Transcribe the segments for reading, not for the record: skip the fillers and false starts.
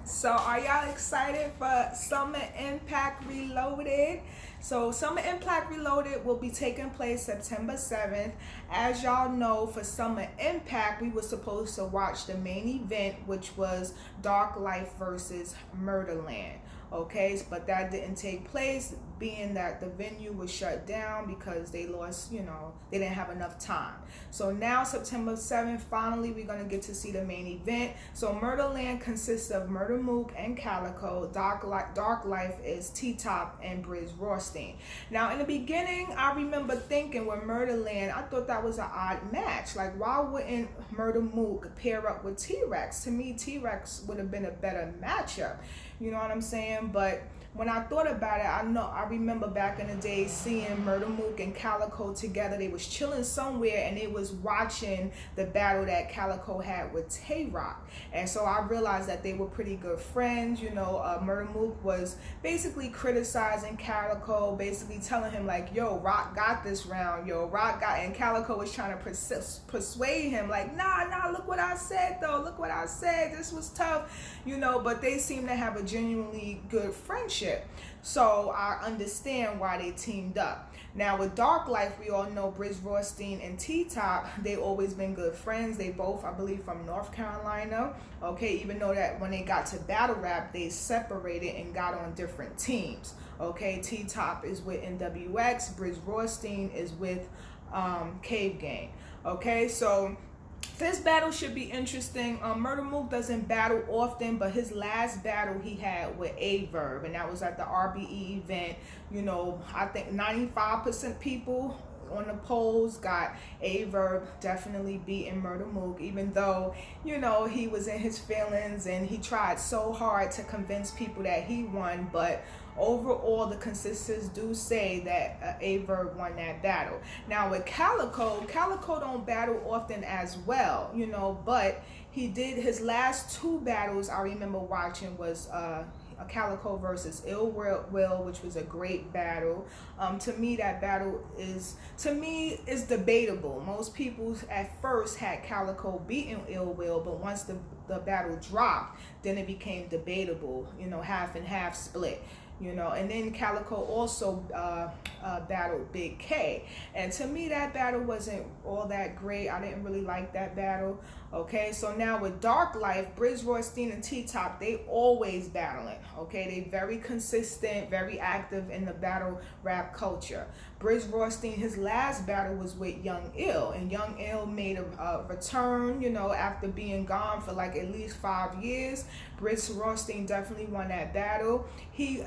So are y'all excited for Summer Impact Reloaded? So Summer Impact Reloaded will be taking place September 7th. As y'all know, for Summer Impact, we were supposed to watch the main event, which was Dark Life versus Murderland. Okay, but that didn't take place, being that the venue was shut down because they lost, they didn't have enough time. So now September 7th, finally we're going to get to see the main event. So Murderland consists of Murda Mook and Calicoe. Dark Life is T-Top and Briz Rawsteen. Now in the beginning, I remember thinking with Murderland, I thought that was an odd match. Like, why wouldn't Murda Mook pair up with T-Rex? To me, T-Rex would have been a better matchup. You know what I'm saying? But when I thought about it, I remember back in the day seeing Murda Mook and Calicoe together. They was chilling somewhere and they was watching the battle that Calicoe had with Tay Roc. And so I realized that they were pretty good friends. Murda Mook was basically criticizing Calicoe, basically telling him like, yo, Rock got this round, and Calicoe was trying to persuade him like, nah, look what I said though, look what I said, this was tough, but they seem to have a genuinely good friendship. So I understand why they teamed up. Now with Dark Life, we all know Briz Rawsteen and T-Top, they always been good friends. They both, I believe, from North Carolina. Okay, even though that when they got to battle rap, they separated and got on different teams. Okay, T-Top is with NWX, Briz Rawsteen is with Cave Gang. Okay, so this battle should be interesting. Murda Mook doesn't battle often, but his last battle he had with Averb, and that was at the RBE event. I think 95% people on the polls got Averb definitely beating Murda Mook, even though, he was in his feelings and he tried so hard to convince people that he won, but overall the consensus do say that Averb won that battle. Now with Calicoe don't battle often as well, but he did his last two battles I remember watching was Calicoe versus Ill Will, which was a great battle. To me, that battle is debatable. Most people at first had Calicoe beating Ill Will, but once the battle dropped, then it became debatable, half and half split. And then Calicoe also battled Big K. And to me, that battle wasn't all that great. I didn't really like that battle. Okay, so now with Dark Life, Briz Rawsteen and T-Top, they always battling. Okay, they very consistent, very active in the battle rap culture. Briz Rawsteen, his last battle was with Young Ill, and Young Ill made a return, after being gone for like at least 5 years. Briz Rawsteen definitely won that battle. He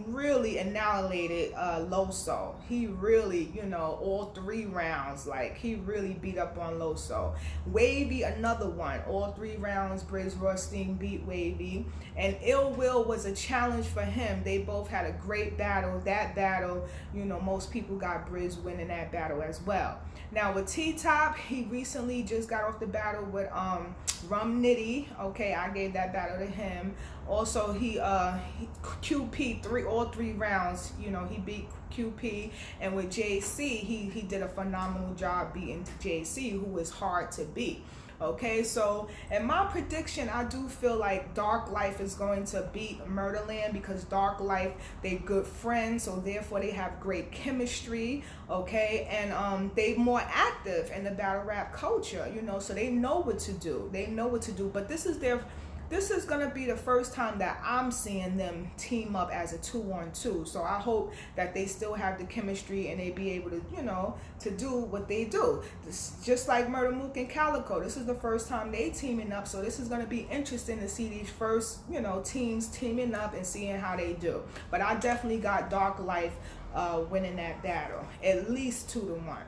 really annihilated Loso. He really, all 3 rounds, like he really beat up on Loso. Wavy, another one. All 3 rounds, Briz Rawsteen beat Wavy. And Ill Will was a challenge for him. They both had a great battle. That battle, most people got Briz winning that battle as well. Now with T-Top, he recently just got off the battle with Rum Nitty. Okay, I gave that battle to him. Also, he QP all 3 rounds. He beat QP, and with JC, he did a phenomenal job beating JC, who was hard to beat. Okay, so in my prediction, I do feel like Dark Life is going to beat Murderland, because Dark Life, they good friends, so therefore they have great chemistry. Okay, and they more active in the battle rap culture, so they know what to do. But this is going to be the first time that I'm seeing them team up as a 2-on-2. So I hope that they still have the chemistry and they be able to, to do what they do. Just like Murda Mook and Calicoe, this is the first time they teaming up. So this is going to be interesting to see these first, teams teaming up and seeing how they do. But I definitely got Dark Life winning that battle, at least 2-1.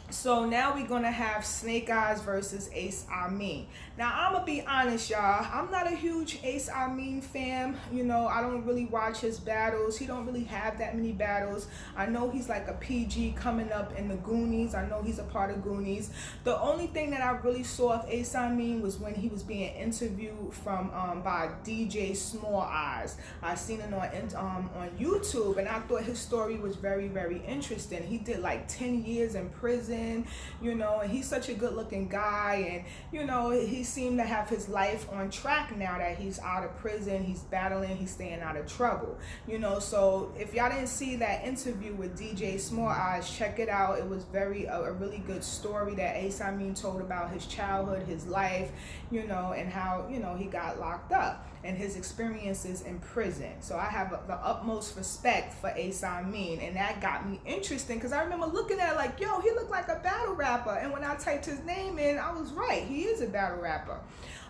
So now we're going to have Snake Eyes versus Ace Amin. Now, I'm going to be honest, y'all. I'm not a huge Ace Amin fan. I don't really watch his battles. He don't really have that many battles. I know he's like a PG coming up in the Goonies. I know he's a part of Goonies. The only thing that I really saw of Ace Amin was when he was being interviewed by DJ Small Eyes. I seen it on YouTube, and I thought his story was very, very interesting. He did like 10 years in prison. prison, you know, and he's such a good looking guy, and you know, he seemed to have his life on track now that he's out of prison, he's battling, he's staying out of trouble, you know. So if y'all didn't see that interview with DJ Small Eyes, check it out. It was a really good story that Ace Amin told about his childhood, his life, you know, and how, you know, he got locked up and his experiences in prison. So I have the utmost respect for Ace Amin, and that got me interesting because I remember looking at it like, yo, he looked like a battle rapper, and when I typed his name in, I was right, he is a battle rapper.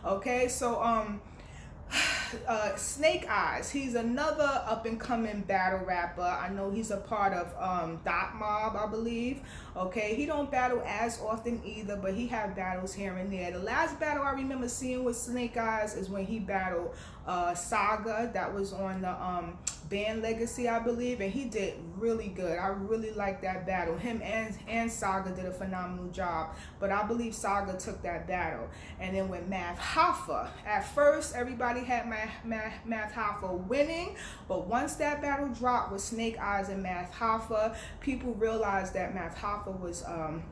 Okay, so Snake Eyes, he's another up and coming battle rapper. I know he's a part of Dot Mob, I believe. Okay, he don't battle as often either, but he have battles here and there. The last battle I remember seeing with Snake Eyes is when he battled Saga, that was on the Band Legacy, I believe, and he did really good. I really liked that battle. Him and Saga did a phenomenal job, but I believe Saga took that battle. And then with Math Hoffa, at first everybody had Math Hoffa winning, but once that battle dropped with Snake Eyes and Math Hoffa, people realized that Math Hoffa was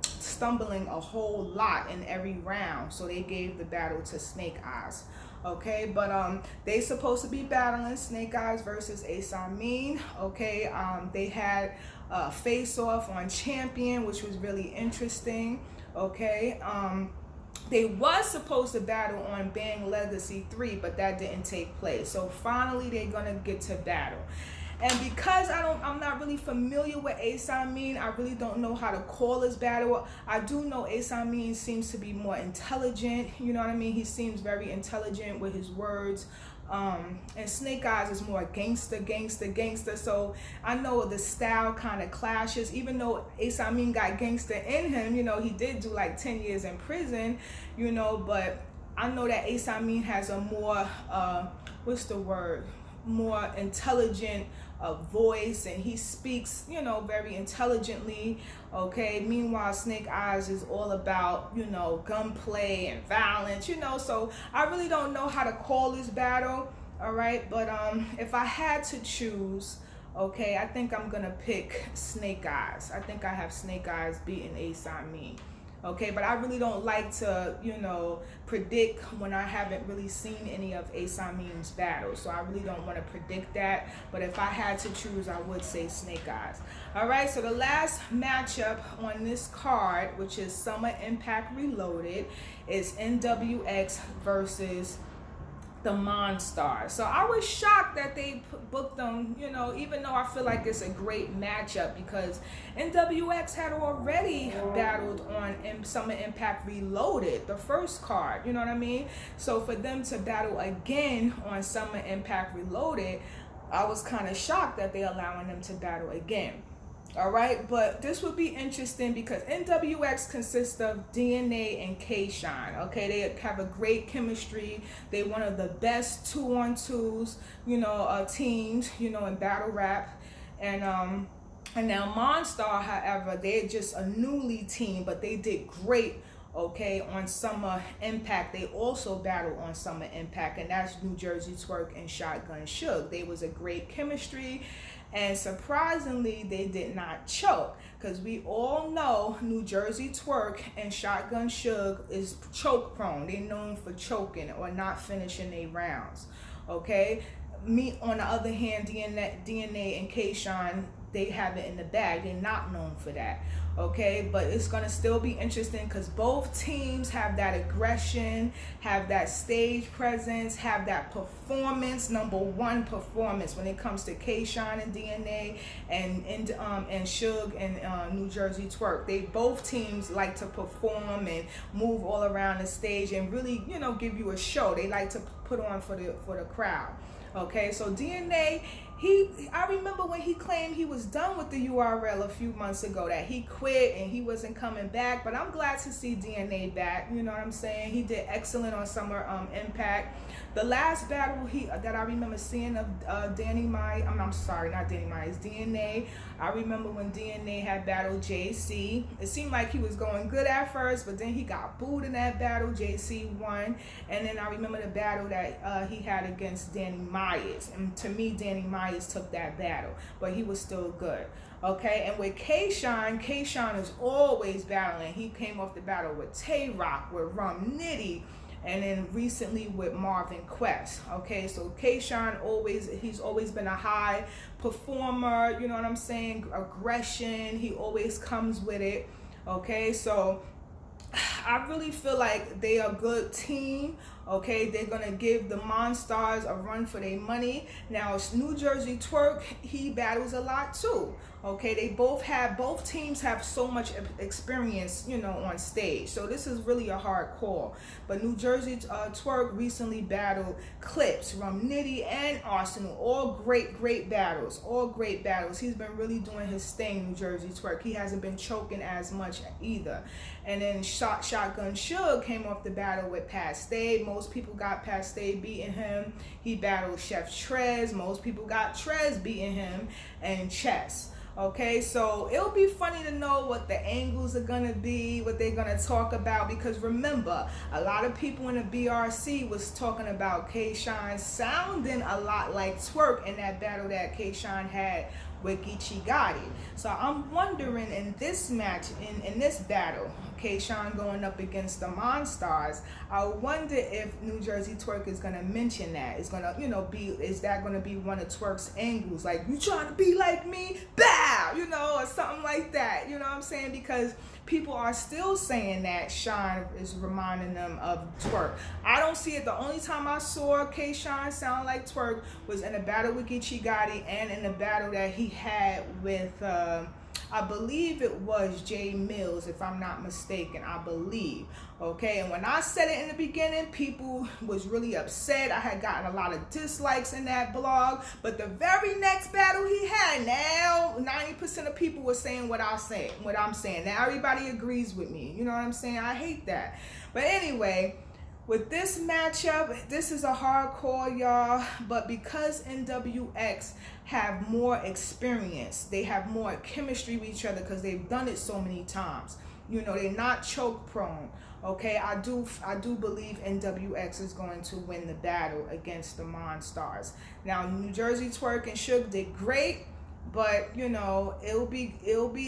stumbling a whole lot in every round, so they gave the battle to Snake Eyes. Okay, but they supposed to be battling Snake Eyes versus Ace Amin. Okay, they had a face-off on Champion, which was really interesting. Okay, they was supposed to battle on Bang Legacy 3, but that didn't take place. So finally, they're gonna get to battle. And because I'm not really familiar with Ace Amin, I really don't know how to call this battle. I do know Ace Amin seems to be more intelligent, you know what I mean? He seems very intelligent with his words. And Snake Eyes is more gangster. So I know the style kind of clashes, even though Ace Amin got gangster in him, you know, he did do like 10 years in prison, you know, but I know that Ace Amin has a more, more intelligent voice, and he speaks, you know, very intelligently. Okay, meanwhile Snake Eyes is all about, you know, gunplay and violence, you know. So I really don't know how to call this battle. All right, but if I had to choose, okay, I think I'm gonna pick Snake Eyes. I think I have Snake Eyes beating Ace Amin. Okay, but I really don't like to, you know, predict when I haven't really seen any of Ace Amin's battles. So I really don't want to predict that. But if I had to choose, I would say Snake Eyes. All right, so the last matchup on this card, which is Summer Impact Reloaded, is NWX versus the Monstars. So I was shocked that they booked them, you know, even though I feel like it's a great matchup because NWX had already battled on Summer Impact Reloaded, the first card, you know what I mean? So for them to battle again on Summer Impact Reloaded, I was kind of shocked that they're allowing them to battle again. All right, but this would be interesting because NWX consists of DNA and K-Shine. Okay, they have a great chemistry. They're one of the best 2-on-2s, you know, teams, you know, in battle rap. And now Monstar, however, they're just a newly team, but they did great. Okay, on Summer Impact. They also battled on Summer Impact, and that's New Jersey Twerk and Shotgun Suge. They was a great chemistry, and surprisingly, they did not choke, because we all know New Jersey Twerk and Shotgun Suge is choke prone. They're known for choking or not finishing their rounds. Okay, me on the other hand, DNA and K-Shine, they have it in the bag. They're not known for that. Okay, but it's gonna still be interesting because both teams have that aggression, have that stage presence, have that performance, #1 performance when it comes to K-Shine and DNA and Suge and New Jersey Twerk. They both teams like to perform and move all around the stage and really, you know, give you a show. They like to put on for the crowd. Okay, so DNA, I remember when he claimed he was done with the URL a few months ago, that he quit and he wasn't coming back, but I'm glad to see DNA back, you know what I'm saying? He did excellent on Summer Impact. The last battle that I remember seeing of Danny Myers, I'm sorry, not Danny Myers, DNA. I remember when DNA had battled JC. It seemed like he was going good at first, but then he got booed in that battle. JC won. And then I remember the battle that he had against Danny Myers. And to me, Danny Myers took that battle, but he was still good. Okay, and with K-Shine is always battling. He came off the battle with Tay Rock, with Rum Nitty, and then recently with Marvin Quest. Okay, so K-Shine he's always been a high performer, you know what I'm saying? Aggression, he always comes with it. Okay, so I really feel like they are a good team. Okay, they're gonna give the Monstars a run for their money. Now, New Jersey Twork, he battles a lot too. Okay, both teams have so much experience, you know, on stage. So this is really a hard call. But New Jersey Twork recently battled Clips, Rum Nitty, and Arsenal. All great battles. All great battles. He's been really doing his thing, New Jersey Twork. He hasn't been choking as much either. And then Shotgun Suge came off the battle with Pat Stay. Most people got Pat Stay beating him. He battled Chef Trez. Most people got Trez beating him, and Chess. Okay, so it'll be funny to know what the angles are gonna be, what they're gonna talk about, because remember, a lot of people in the BRC was talking about K-Shine sounding a lot like Twork in that battle that K-Shine had with Geechee Gotti. So I'm wondering in this match, in this battle, K-Shine going up against the Monstars, I wonder if New Jersey Twork is gonna mention that. It's gonna, you know, is that gonna be one of Twork's angles? Like, you trying to be like me? Bow! You know, or something like that. You know what I'm saying? Because people are still saying that Shine is reminding them of Twork. I don't see it. The only time I saw K-Shine sound like Twork was in a battle with Geechee Gotti and in a battle that he had with, I believe it was Jay Mills, if I'm not mistaken, I believe. Okay, and when I said it in the beginning, people was really upset. I had gotten a lot of dislikes in that blog, but the very next battle he had, now 90% of people were saying what I'm saying. Now everybody agrees with me. You know what I'm saying? I hate that. But anyway, with this matchup, this is a hard call, y'all, but because NWX have more experience, they have more chemistry with each other because they've done it so many times. You know, they're not choke prone. Okay, I do believe NWX is going to win the battle against the Monstars. Now, New Jersey Twork and Suge did great, but you know, it'll be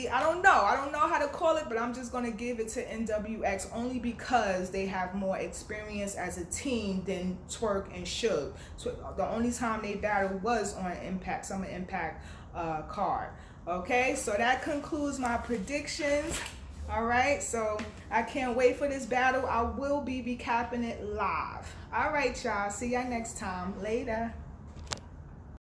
I don't know how to call it, but I'm just gonna give it to NWX only because they have more experience as a team than Twork and Suge. So the only time they battled was on Impact, Summer Impact card. Okay, so that concludes my predictions. All right, so I can't wait for this battle. I will be recapping it live. All right, y'all, see y'all next time. Later.